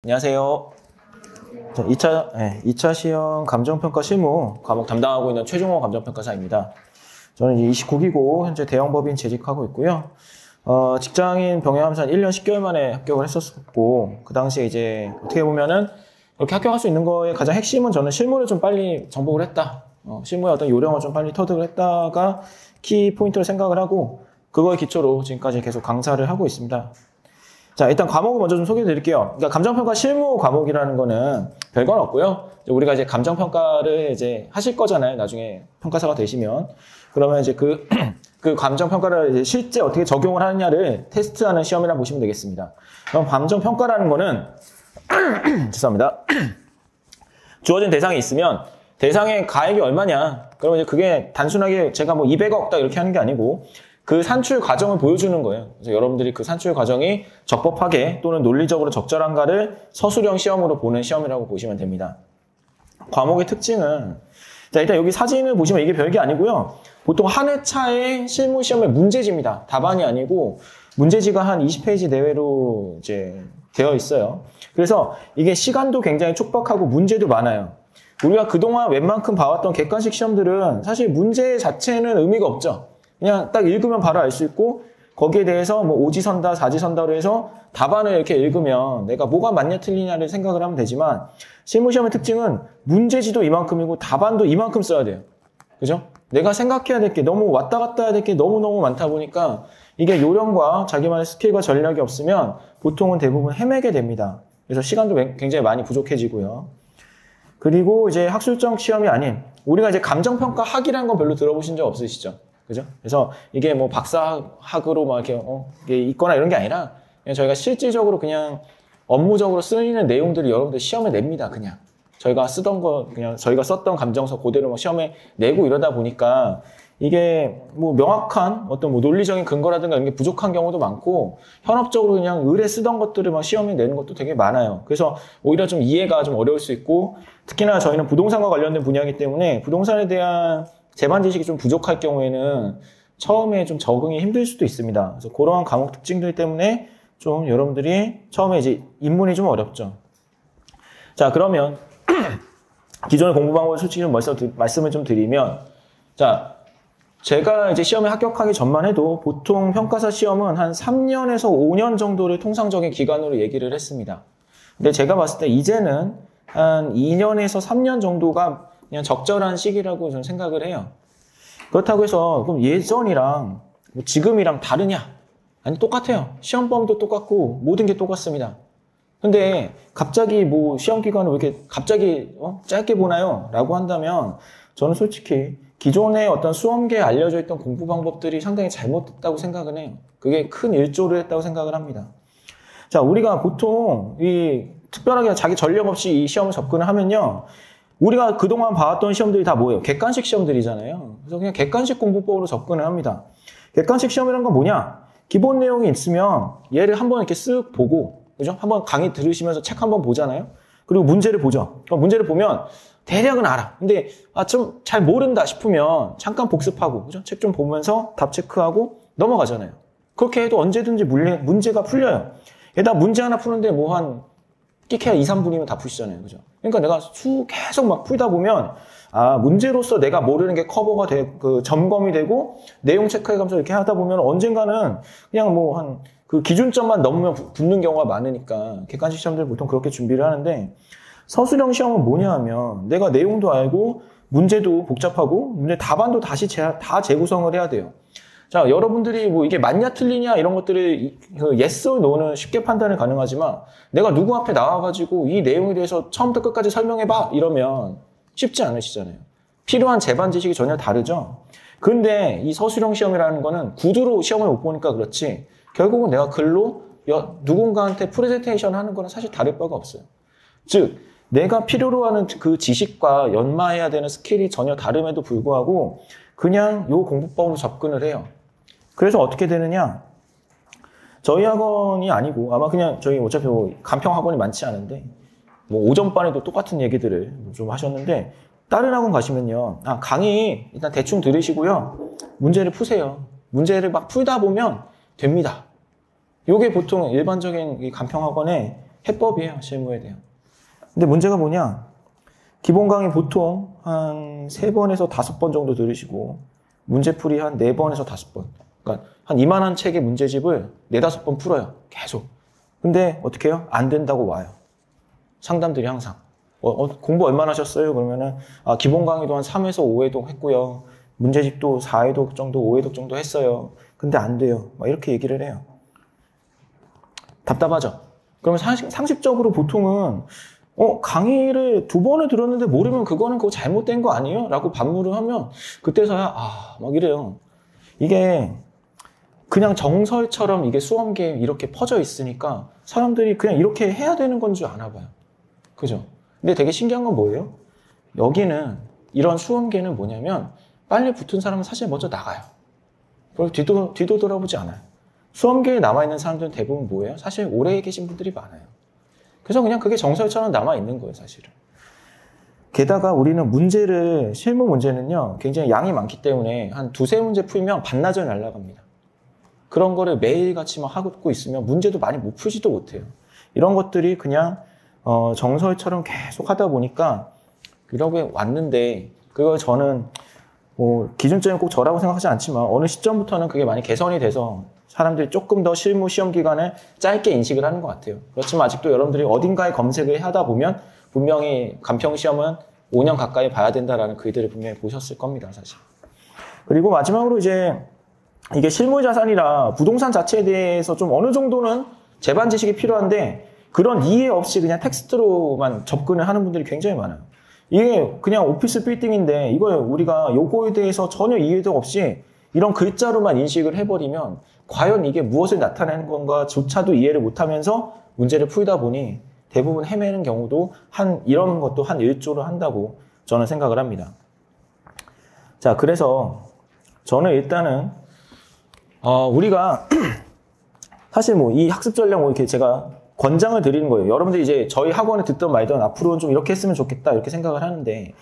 안녕하세요. 2차 시험 감정평가 실무 과목 담당하고 있는 최종호 감정평가사입니다. 저는 이제 29기고 현재 대형법인 재직하고 있고요. 직장인 병행하면서 한 1년 10개월 만에 합격을 했었고, 그 당시에 이제 어떻게 보면은 이렇게 합격할 수 있는 거의 가장 핵심은 저는 실무를 좀 빨리 정복을 했다. 실무의 어떤 요령을 좀 빨리 터득을 했다가 키 포인트를 생각을 하고, 그거에 기초로 지금까지 계속 강사를 하고 있습니다. 자, 일단 과목을 먼저 좀 소개해 드릴게요. 그러니까 감정평가 실무 과목이라는 거는 별건 없고요. 우리가 이제 감정평가를 이제 하실 거잖아요. 나중에 평가사가 되시면. 그러면 이제 그 감정평가를 이제 실제 어떻게 적용을 하느냐를 테스트하는 시험이라 보시면 되겠습니다. 그럼 감정평가라는 거는, 죄송합니다. 주어진 대상이 있으면 대상의 가액이 얼마냐. 그러면 이제 그게 단순하게 제가 뭐 200억 딱 이렇게 하는 게 아니고, 그 산출 과정을 보여주는 거예요. 그래서 여러분들이 그 산출 과정이 적법하게 또는 논리적으로 적절한가를 서술형 시험으로 보는 시험이라고 보시면 됩니다. 과목의 특징은, 자, 일단 여기 사진을 보시면 이게 별게 아니고요. 보통 한 회차의 실무 시험의 문제지입니다. 답안이 아니고 문제지가 한 20페이지 내외로 이제 되어 있어요. 그래서 이게 시간도 굉장히 촉박하고 문제도 많아요. 우리가 그동안 웬만큼 봐왔던 객관식 시험들은 사실 문제 자체는 의미가 없죠. 그냥 딱 읽으면 바로 알 수 있고, 거기에 대해서 뭐 오지선다, 사지선다로 해서 답안을 이렇게 읽으면 내가 뭐가 맞냐 틀리냐를 생각을 하면 되지만, 실무시험의 특징은 문제지도 이만큼이고 답안도 이만큼 써야 돼요. 그죠? 내가 생각해야 될 게 너무 왔다 갔다 해야 될 게 너무너무 많다 보니까 이게 요령과 자기만의 스킬과 전략이 없으면 보통은 대부분 헤매게 됩니다. 그래서 시간도 굉장히 많이 부족해지고요. 그리고 이제 학술적 시험이 아닌, 우리가 이제 감정평가 학이라는 건 별로 들어보신 적 없으시죠? 그죠? 그래서 이게 뭐 박사학으로 막 이렇게, 이게 있거나 이런 게 아니라, 그냥 저희가 실질적으로 그냥 업무적으로 쓰이는 내용들을 여러분들 시험에 냅니다, 그냥. 저희가 쓰던 거, 그냥 저희가 썼던 감정서 그대로 막 시험에 내고 이러다 보니까 이게 뭐 명확한 어떤 뭐 논리적인 근거라든가 이런 게 부족한 경우도 많고, 현업적으로 그냥 의뢰 쓰던 것들을 막 시험에 내는 것도 되게 많아요. 그래서 오히려 좀 이해가 좀 어려울 수 있고, 특히나 저희는 부동산과 관련된 분야이기 때문에 부동산에 대한 재반 지식이 좀 부족할 경우에는 처음에 좀 적응이 힘들 수도 있습니다. 그래서 그러한 과목 특징들 때문에 좀 여러분들이 처음에 이제 입문이 좀 어렵죠. 자, 그러면 기존의 공부 방법을 솔직히 좀 말씀을 좀 드리면, 자, 제가 이제 시험에 합격하기 전만 해도 보통 평가사 시험은 한 3년에서 5년 정도를 통상적인 기간으로 얘기를 했습니다. 근데 제가 봤을 때 이제는 한 2년에서 3년 정도가 그냥 적절한 시기라고 저는 생각을 해요. 그렇다고 해서 그럼 예전이랑 뭐 지금이랑 다르냐? 아니, 똑같아요. 시험범도 똑같고 모든 게 똑같습니다. 근데 갑자기 뭐 시험 기간을 왜 이렇게 갑자기 짧게 보나요? 라고 한다면 저는 솔직히 기존의 어떤 수험계에 알려져 있던 공부 방법들이 상당히 잘못됐다고 생각을 해요. 그게 큰 일조를 했다고 생각을 합니다. 자, 우리가 보통 특별하게 자기 전력 없이 이 시험을 접근을 하면요, 우리가 그동안 봐왔던 시험들이 다 뭐예요? 객관식 시험들이잖아요. 그래서 그냥 객관식 공부법으로 접근을 합니다. 객관식 시험이란 건 뭐냐? 기본 내용이 있으면 얘를 한번 이렇게 쓱 보고, 그죠? 한번 강의 들으시면서 책 한번 보잖아요. 그리고 문제를 보죠. 그럼 문제를 보면 대략은 알아. 근데 좀 잘 모른다 싶으면 잠깐 복습하고, 그죠? 책 좀 보면서 답 체크하고 넘어가잖아요. 그렇게 해도 언제든지 문제가 풀려요. 게다가 문제 하나 푸는데 뭐 한 끼케야 2, 3분이면 다 푸시잖아요. 그죠? 그러니까 내가 계속 막 풀다 보면, 문제로서 내가 모르는 게 커버가 점검이 되고, 내용 체크해가면서 이렇게 하다 보면 언젠가는 그냥 뭐 그 기준점만 넘으면 붙는 경우가 많으니까, 객관식 시험들 보통 그렇게 준비를 하는데, 서술형 시험은 뭐냐 하면, 내가 내용도 알고, 문제도 복잡하고, 문제 답안도 다시 다 재구성을 해야 돼요. 자, 여러분들이 뭐 이게 맞냐 틀리냐 이런 것들을 yes or no는 쉽게 판단이 가능하지만, 내가 누구 앞에 나와가지고 이 내용에 대해서 처음부터 끝까지 설명해봐 이러면 쉽지 않으시잖아요. 필요한 재반 지식이 전혀 다르죠. 근데 이 서술형 시험이라는 거는 구두로 시험을 못 보니까 그렇지, 결국은 내가 글로 누군가한테 프레젠테이션 하는 거는 사실 다를 바가 없어요. 즉, 내가 필요로 하는 그 지식과 연마해야 되는 스킬이 전혀 다름에도 불구하고 그냥 요 공부법으로 접근을 해요. 그래서 어떻게 되느냐? 저희 학원이 아니고, 아마 그냥 저희 어차피 뭐 간평 학원이 많지 않은데, 뭐 오전반에도 똑같은 얘기들을 좀 하셨는데, 다른 학원 가시면요, 강의 일단 대충 들으시고요, 문제를 푸세요. 문제를 막 풀다 보면 됩니다. 요게 보통 일반적인 간평 학원의 해법이에요, 실무에 대한. 근데 문제가 뭐냐? 기본 강의 보통 한 3번에서 5번 정도 들으시고 문제풀이 한 4번에서 5번. 그러니까 한 이만한 책의 문제집을 4, 5번 풀어요. 계속. 근데 어떻게 해요? 안 된다고 와요. 상담들이 항상. 공부 얼마나 하셨어요? 그러면은 기본 강의도 한 3에서 5회독 했고요. 문제집도 4회독 정도, 5회독 정도 했어요. 근데 안 돼요. 막 이렇게 얘기를 해요. 답답하죠? 그러면 상식적으로 보통은 강의를 2번을 들었는데 모르면 그거는 그거 잘못된 거 아니에요? 라고 반문을 하면 그때서야 막 이래요. 이게 그냥 정설처럼 이게 수험계에 이렇게 퍼져 있으니까 사람들이 그냥 이렇게 해야 되는 건 줄 아나 봐요. 그죠? 근데 되게 신기한 건 뭐예요? 여기는 이런 수험계는 뭐냐면 빨리 붙은 사람은 사실 먼저 나가요. 그리고 뒤도 돌아보지 않아요. 수험계에 남아있는 사람들은 대부분 뭐예요? 사실 오래 계신 분들이 많아요. 그래서 그냥 그게 정설처럼 남아있는 거예요, 사실은. 게다가 우리는 실무 문제는요, 굉장히 양이 많기 때문에 한 2-3문제 풀면 반나절 날아갑니다. 그런 거를 매일같이 막 하고 있으면 문제도 많이 못 풀지도 못해요. 이런 것들이 그냥 정설처럼 계속 하다 보니까 이렇게 왔는데, 그걸 저는 기준점이 꼭 저라고 생각하지 않지만 어느 시점부터는 그게 많이 개선이 돼서 사람들이 조금 더 실무 시험 기간을 짧게 인식을 하는 것 같아요. 그렇지만 아직도 여러분들이 어딘가에 검색을 하다 보면 분명히 간평 시험은 5년 가까이 봐야 된다라는 글들을 분명히 보셨을 겁니다, 사실. 그리고 마지막으로 이제 이게 실무 자산이라 부동산 자체에 대해서 좀 어느 정도는 재반 지식이 필요한데 그런 이해 없이 그냥 텍스트로만 접근을 하는 분들이 굉장히 많아요. 이게 그냥 오피스 빌딩인데 이걸 우리가 요거에 대해서 전혀 이해도 없이 이런 글자로만 인식을 해버리면 과연 이게 무엇을 나타내는 건가조차도 이해를 못하면서 문제를 풀다 보니 대부분 헤매는 경우도 이런 것도 한 1조를 한다고 저는 생각을 합니다. 자, 그래서 저는 일단은 우리가 사실 이 학습 전략 이렇게 제가 권장을 드리는 거예요. 여러분들이 이제 저희 학원에 듣던 말던 앞으로는 좀 이렇게 했으면 좋겠다 이렇게 생각을 하는데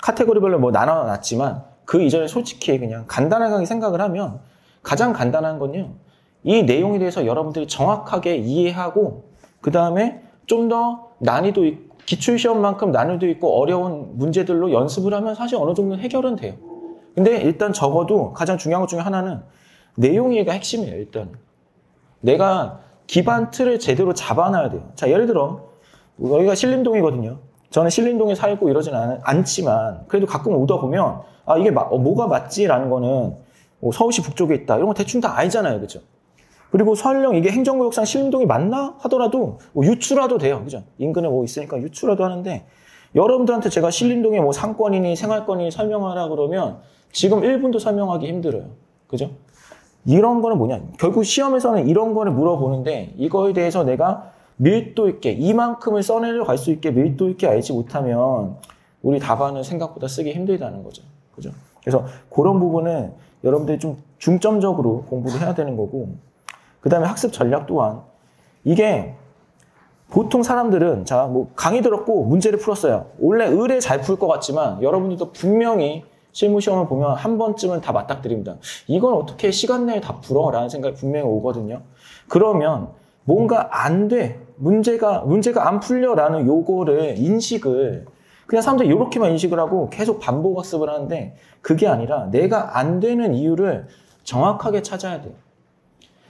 카테고리별로 나눠놨지만 그 이전에 솔직히 그냥 간단하게 생각을 하면 가장 간단한 건요. 이 내용에 대해서 여러분들이 정확하게 이해하고 그 다음에 좀 더 난이도 있고 기출시험만큼 난이도 있고 어려운 문제들로 연습을 하면 사실 어느 정도 해결은 돼요. 근데 일단 적어도 가장 중요한 것 중에 하나는 내용 이해가 핵심이에요. 일단 내가 기반 틀을 제대로 잡아놔야 돼요. 자, 예를 들어 여기가 신림동이거든요. 저는 신림동에 살고 이러진 않지만 그래도 가끔 오다 보면 이게 뭐가 맞지라는 거는 서울시 북쪽에 있다. 이런 거 대충 다 알잖아요. 그죠? 그리고 설령 이게 행정구역상 신림동이 맞나 하더라도 유추라도 돼요. 그죠? 인근에 있으니까 유추라도 하는데 여러분들한테 제가 신림동의 상권이니 생활권이니 설명하라 그러면 지금 1분도 설명하기 힘들어요. 그죠? 이런 거는 뭐냐? 결국 시험에서는 이런 거를 물어보는데 이거에 대해서 내가 밀도 있게 이만큼을 써내려 수 있게 밀도 있게 알지 못하면 우리 답안을 생각보다 쓰기 힘들다는 거죠. 그죠? 그래서 그런 부분은 여러분들이 좀 중점적으로 공부를 해야 되는 거고 그 다음에 학습 전략 또한 이게 보통 사람들은 강의 들었고 문제를 풀었어요. 원래 의뢰 잘 풀 것 같지만 여러분들도 분명히 실무시험을 보면 한 번쯤은 다 맞닥뜨립니다. 이건 어떻게 시간 내에 다 풀어? 라는 생각이 분명히 오거든요. 그러면 뭔가 안 돼. 문제가 안 풀려라는 요거를 인식을 그냥 사람들이 이렇게만 인식을 하고 계속 반복 학습을 하는데 그게 아니라 내가 안 되는 이유를 정확하게 찾아야 돼요.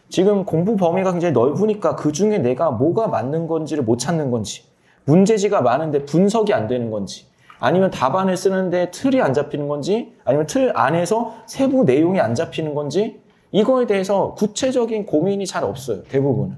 지금 공부 범위가 굉장히 넓으니까 그중에 내가 뭐가 맞는 건지를 못 찾는 건지 문제지가 많은데 분석이 안 되는 건지 아니면 답안을 쓰는데 틀이 안 잡히는 건지 아니면 틀 안에서 세부 내용이 안 잡히는 건지 이거에 대해서 구체적인 고민이 잘 없어요. 대부분은.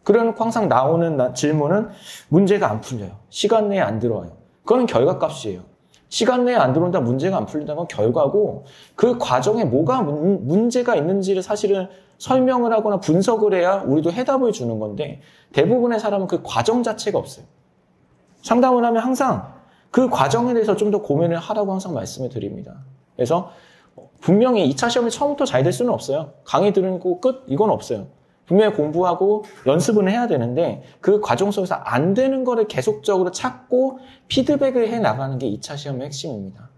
그래놓고 항상 나오는 질문은 문제가 안 풀려요. 시간 내에 안 들어와요. 그건 결과값이에요. 시간 내에 안 들어온다 문제가 안 풀린다는 건 결과고 그 과정에 뭐가 문제가 있는지를 사실은 설명을 하거나 분석을 해야 우리도 해답을 주는 건데 대부분의 사람은 그 과정 자체가 없어요. 상담을 하면 항상 그 과정에 대해서 좀 더 고민을 하라고 항상 말씀을 드립니다. 그래서 분명히 2차 시험이 처음부터 잘 될 수는 없어요. 강의 들고 끝? 이건 없어요. 분명히 공부하고 연습은 해야 되는데 그 과정 속에서 안 되는 거를 계속적으로 찾고 피드백을 해 나가는 게 2차 시험의 핵심입니다.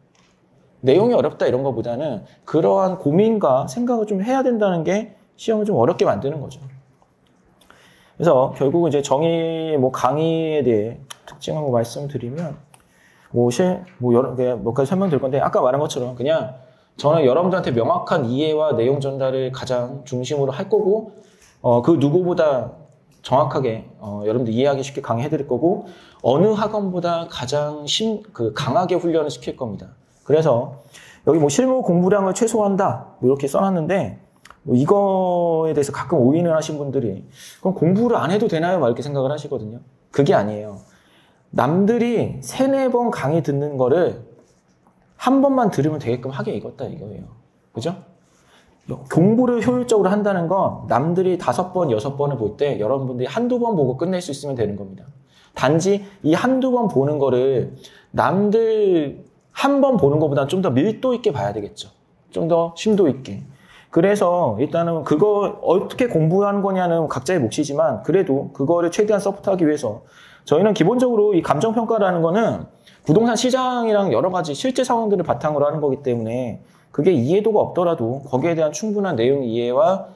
내용이 어렵다 이런 것보다는 그러한 고민과 생각을 좀 해야 된다는 게 시험을 좀 어렵게 만드는 거죠. 그래서 결국은 이제 정의 강의에 대해 특징하고 말씀드리면 여러 개 몇 가지 설명드릴 건데 아까 말한 것처럼 그냥 저는 여러분들한테 명확한 이해와 내용 전달을 가장 중심으로 할 거고 그 누구보다 정확하게 여러분들 이해하기 쉽게 강의해드릴 거고 어느 학원보다 가장 강하게 훈련을 시킬 겁니다. 그래서 여기 실무 공부량을 최소화한다 이렇게 써놨는데 이거에 대해서 가끔 오인을 하신 분들이 그럼 공부를 안 해도 되나요? 막 이렇게 생각을 하시거든요. 그게 아니에요. 남들이 3-4번 강의 듣는 거를 한 번만 들으면 되게끔 하게 익었다 이거예요. 그죠? 공부를 효율적으로 한다는 건 남들이 5번, 6번을 볼 때 여러분들이 한두 번 보고 끝낼 수 있으면 되는 겁니다. 단지 이 한두 번 보는 거를 남들 한 번 보는 것보다는 좀 더 밀도 있게 봐야 되겠죠. 좀 더 심도 있게. 그래서 일단은 그거 어떻게 공부하는 거냐는 각자의 몫이지만 그래도 그거를 최대한 서포트하기 위해서 저희는 기본적으로 이 감정평가라는 거는 부동산 시장이랑 여러 가지 실제 상황들을 바탕으로 하는 거기 때문에 그게 이해도가 없더라도 거기에 대한 충분한 내용 이해와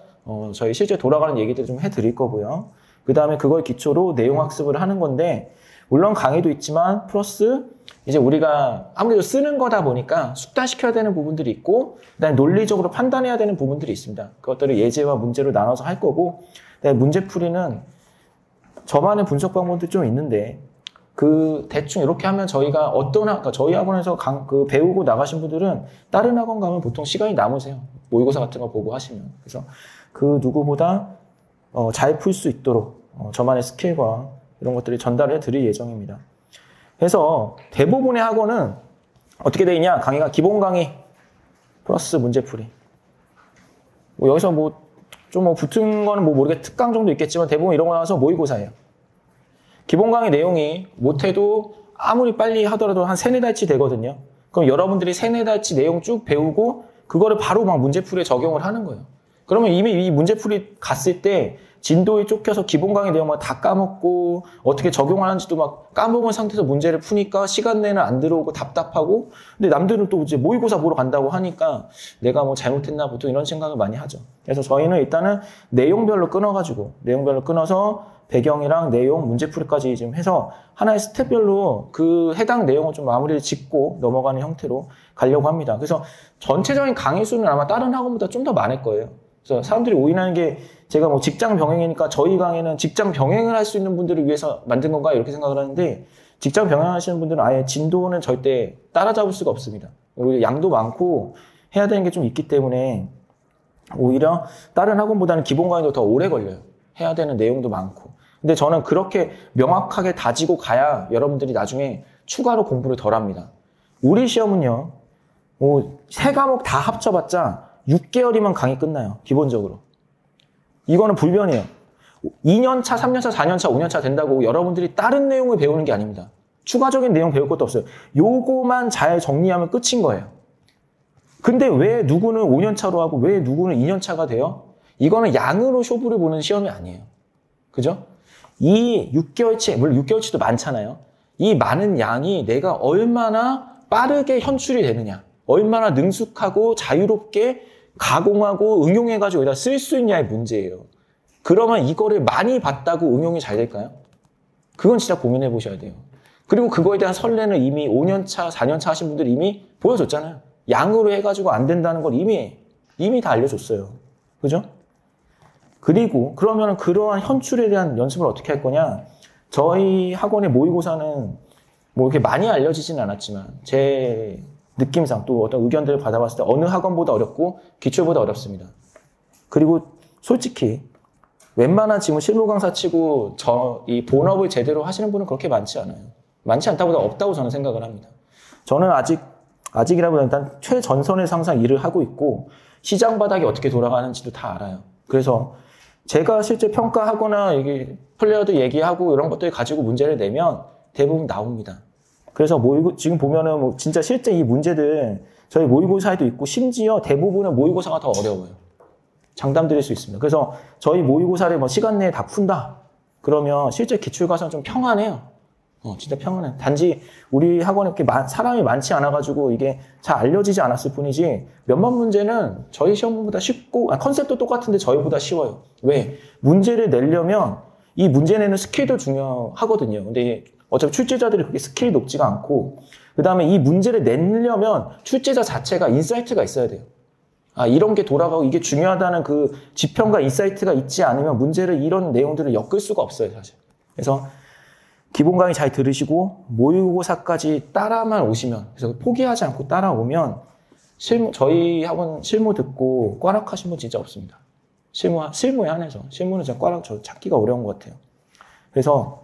저희 실제 돌아가는 얘기들을 좀 해드릴 거고요. 그 다음에 그걸 기초로 내용 학습을 하는 건데 물론 강의도 있지만 플러스 이제 우리가 아무래도 쓰는 거다 보니까 숙달시켜야 되는 부분들이 있고 그다음에 논리적으로 판단해야 되는 부분들이 있습니다. 그것들을 예제와 문제로 나눠서 할 거고 그다음에 문제풀이는 저만의 분석 방법도 좀 있는데 대충 이렇게 하면 저희가 그러니까 저희 학원에서 배우고 나가신 분들은 다른 학원 가면 보통 시간이 남으세요. 모의고사 같은 거 보고 하시면. 그래서 그 누구보다 잘 풀 수 있도록 저만의 스킬과 이런 것들을 전달해 드릴 예정입니다. 그래서 대부분의 학원은 어떻게 되어 있냐? 강의가 기본 강의 플러스 문제풀이. 여기서 좀 붙은 거는 모르겠 특강 정도 있겠지만 대부분 이런 거 나와서 모의고사예요. 기본 강의 내용이 못해도 아무리 빨리 하더라도 한 3-4달치 되거든요. 그럼 여러분들이 3-4달치 내용 쭉 배우고 그거를 바로 막 문제풀이에 적용을 하는 거예요. 그러면 이미 이 문제풀이 갔을 때 진도에 쫓겨서 기본 강의 내용만 다 까먹고 어떻게 적용하는지도 막 까먹은 상태에서 문제를 푸니까 시간 내는 안 들어오고 답답하고 근데 남들은 또 이제 모의고사 보러 간다고 하니까 내가 잘못했나 보통 이런 생각을 많이 하죠. 그래서 저희는 일단은 내용별로 끊어서 배경이랑 내용, 문제풀이까지 좀 해서 하나의 스텝별로 그 해당 내용을 좀 마무리를 짓고 넘어가는 형태로 가려고 합니다. 그래서 전체적인 강의 수는 아마 다른 학원보다 좀 더 많을 거예요. 그래서 사람들이 오인하는 게 제가 직장 병행이니까 저희 강의는 직장 병행을 할 수 있는 분들을 위해서 만든 건가 이렇게 생각을 하는데 직장 병행하시는 분들은 아예 진도는 절대 따라잡을 수가 없습니다. 오히려 양도 많고 해야 되는 게 좀 있기 때문에 오히려 다른 학원보다는 기본 강의도 더 오래 걸려요. 해야 되는 내용도 많고. 근데 저는 그렇게 명확하게 다지고 가야 여러분들이 나중에 추가로 공부를 덜 합니다. 우리 시험은요, 3과목 다 합쳐봤자 6개월이면 강의 끝나요. 기본적으로. 이거는 불변이에요. 2년차, 3년차, 4년차, 5년차 된다고 여러분들이 다른 내용을 배우는 게 아닙니다. 추가적인 내용 배울 것도 없어요. 요거만 잘 정리하면 끝인 거예요. 근데 왜 누구는 5년차로 하고 왜 누구는 2년차가 돼요? 이거는 양으로 쇼부를 보는 시험이 아니에요. 그죠? 이 6개월치, 물론 6개월치도 많잖아요. 이 많은 양이 내가 얼마나 빠르게 현출이 되느냐, 얼마나 능숙하고 자유롭게 가공하고 응용해가지고 여기다 쓸 수 있냐의 문제예요. 그러면 이거를 많이 봤다고 응용이 잘 될까요? 그건 진짜 고민해 보셔야 돼요. 그리고 그거에 대한 선례는 이미 5년차, 4년차 하신 분들이 이미 보여줬잖아요. 양으로 해가지고 안 된다는 걸 이미 다 알려줬어요. 그죠? 그리고 그러면 그러한 현출에 대한 연습을 어떻게 할 거냐? 저희 학원의 모의고사는 이렇게 많이 알려지진 않았지만 제 느낌상 또 어떤 의견들을 받아봤을 때 어느 학원보다 어렵고 기출보다 어렵습니다. 그리고 솔직히 웬만한 지금 실무 강사 치고 이 본업을 제대로 하시는 분은 그렇게 많지 않아요. 많지 않다보다 없다고 저는 생각을 합니다. 저는 아직이라고 일단 최전선에서 항상 일을 하고 있고 시장 바닥이 어떻게 돌아가는지도 다 알아요. 그래서 제가 실제 평가하거나 플레이어들 얘기하고 이런 것들 가지고 문제를 내면 대부분 나옵니다. 그래서 지금 보면은 진짜 실제 이 문제들 저희 모의고사에도 있고 심지어 대부분은 모의고사가 더 어려워요. 장담드릴 수 있습니다. 그래서 저희 모의고사를 시간 내에 다 푼다. 그러면 실제 기출과정은 좀 평안해요. 진짜 평안해. 단지 우리 학원에 이렇게 사람이 많지 않아가지고 이게 잘 알려지지 않았을 뿐이지 몇몇 문제는 저희 시험보다 쉽고 컨셉도 똑같은데 저희보다 쉬워요. 왜? 문제를 내려면 이 문제 내는 스킬도 중요하거든요. 근데 어차피 출제자들이 그렇게 스킬이 높지가 않고, 그 다음에 이 문제를 내려면 출제자 자체가 인사이트가 있어야 돼요. 아, 이런 게 돌아가고 이게 중요하다는 그 지평과 인사이트가 있지 않으면 문제를 이런 내용들을 엮을 수가 없어요, 사실. 그래서 기본 강의 잘 들으시고 모의고사까지 따라만 오시면, 그래서 포기하지 않고 따라오면 저희 학원 실무 듣고 꽈락하신 분 진짜 없습니다. 실무에 한해서. 실무는 진짜 저 찾기가 어려운 것 같아요. 그래서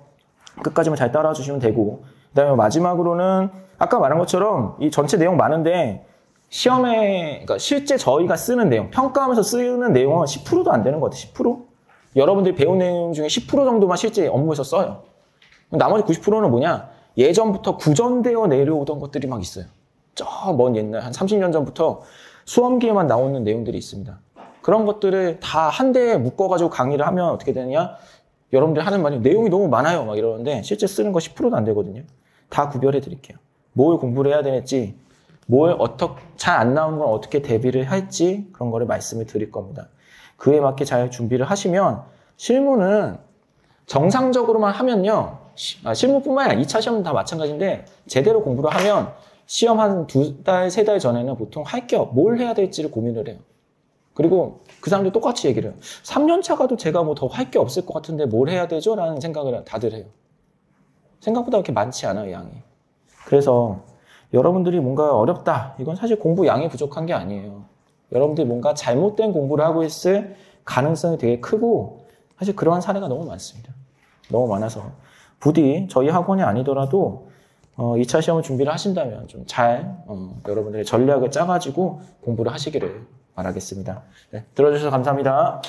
끝까지만 잘 따라와 주시면 되고, 그 다음에 마지막으로는 아까 말한 것처럼 이 전체 내용 많은데 시험에, 그러니까 실제 저희가 쓰는 내용, 평가하면서 쓰는 내용은 10%도 안 되는 것 같아요. 10%? 여러분들이 배운 내용 중에 10% 정도만 실제 업무에서 써요. 나머지 90%는 뭐냐? 예전부터 구전되어 내려오던 것들이 막 있어요. 저 먼 옛날, 한 30년 전부터 수험기에만 나오는 내용들이 있습니다. 그런 것들을 다 한 대에 묶어가지고 강의를 하면 어떻게 되느냐? 여러분들이 하는 말이 내용이 너무 많아요. 막 이러는데 실제 쓰는 거 10%도 안 되거든요. 다 구별해 드릴게요. 뭘 공부를 해야 되는지, 잘 안 나오는 건 어떻게 대비를 할지 그런 거를 말씀을 드릴 겁니다. 그에 맞게 잘 준비를 하시면 실무는 정상적으로만 하면요. 실무뿐만 아니라 2차 시험은 다 마찬가지인데 제대로 공부를 하면 시험 한 2달, 3달 전에는 보통 뭘 해야 될지를 고민을 해요. 그리고 그 사람들 똑같이 얘기를 해요. 3년 차 가도 제가 뭐 더 할 게 없을 것 같은데 뭘 해야 되죠? 라는 생각을 다들 해요. 생각보다 그렇게 많지 않아요, 양이. 그래서 여러분들이 뭔가 어렵다. 이건 사실 공부 양이 부족한 게 아니에요. 여러분들이 뭔가 잘못된 공부를 하고 있을 가능성이 되게 크고 사실 그러한 사례가 너무 많습니다. 너무 많아서 부디 저희 학원이 아니더라도 2차 시험을 준비를 하신다면 좀 잘 여러분들의 전략을 짜가지고 공부를 하시기를 바라겠습니다. 네, 들어주셔서 감사합니다.